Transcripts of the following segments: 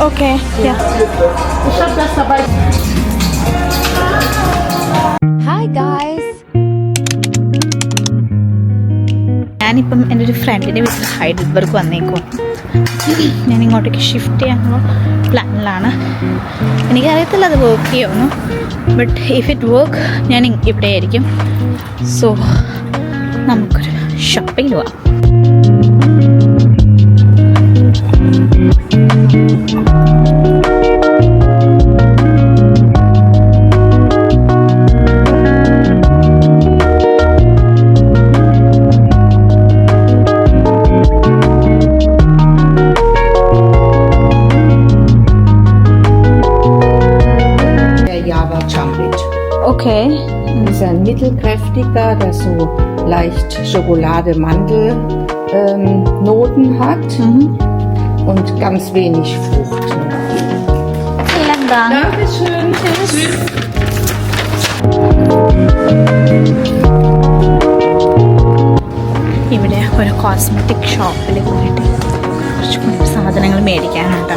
Okay, yeah. Ich habe das dabei. Hi guys. ഞാനിപ്പം എൻ്റെ ഒരു ഫ്രണ്ടിൻ്റെ വീട്ടിൽ ഹൈഡൽബർഗ് വന്നേക്കും. ഞാൻ ഇങ്ങോട്ടേക്ക് ഷിഫ്റ്റ് ചെയ്യാനുള്ള പ്ലാനിലാണ്. എനിക്കറിയത്തില്ല അത് വർക്ക് ചെയ്യുമെന്ന്, ബട്ട് ഇഫ് ഇറ്റ് വർക്ക് ഞാൻ ഇവിടെ ആയിരിക്കും. സോ നമുക്കൊരു ഷോപ്പിംഗ് പോവാം. Okay. Das ist ein mittelkräftiger, der so leicht Schokolade-Mandel-Noten hat und ganz wenig Frucht. Vielen Dank. Dankeschön. Tschüss. ഇവിടെ ഒരു കോസ്മെറ്റിക് ഷോപ്പിൽ പോയിട്ട് കുറച്ച് സാധനങ്ങൾ മേടിക്കാനുണ്ട്.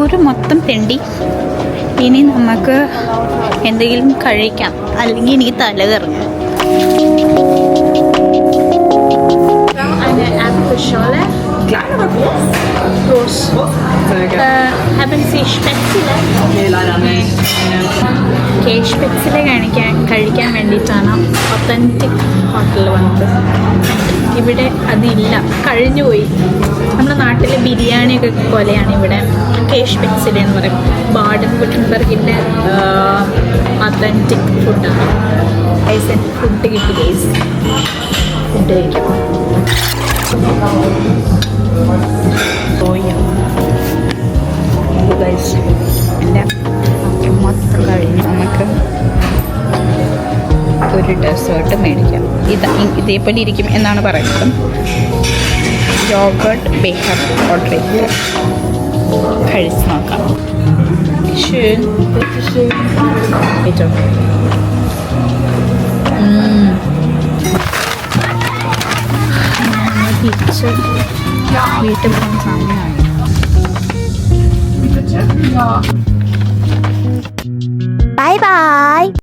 ഒരു മൊത്തം തെണ്ടി. ഇനി നമുക്ക് എന്തെങ്കിലും കഴിക്കാം, അല്ലെങ്കിൽ എനിക്ക് തല കറങ്ങും. Klein oder groß? Groß. Sehr gerne. Haben Sie Spätzle? Nee, leider nicht. Special കഴിക്കാൻ വേണ്ടിയിട്ടാണ് ഒത്തൻറ്റിക് ഹോട്ടൽ വന്നത്. ഇവിടെ അതില്ല, കഴിഞ്ഞുപോയി. നമ്മുടെ നാട്ടിലെ ബിരിയാണിയൊക്കെ പോലെയാണ് ഇവിടെ സ്പെഷ്യൽ എന്ന് പറയും. ബാഡൻ വിട്ടൻബർഗിൻ്റെ ഒത്തൻറ്റിക് ഫുഡാണ്. ഫുഡ് കിട്ടി ഗൈസ്, ഫുഡ് കഴിക്കാം. ഗൈസ് എൻ്റെ മൊത്തം കഴിഞ്ഞ് നമുക്ക് ഒരു ഡെസേർട്ട് മേടിക്കാം. ഇതേപോലെ ഇരിക്കും എന്നാണ് പറയുന്നത്. യോഗർട്ട് ബേക്കർ ഓർഡർ ചെയ്ത് കഴിച്ച് നോക്കാം. തിരിച്ച് വീട്ടിൽ പോകുന്ന സമയമായി. Bye bye.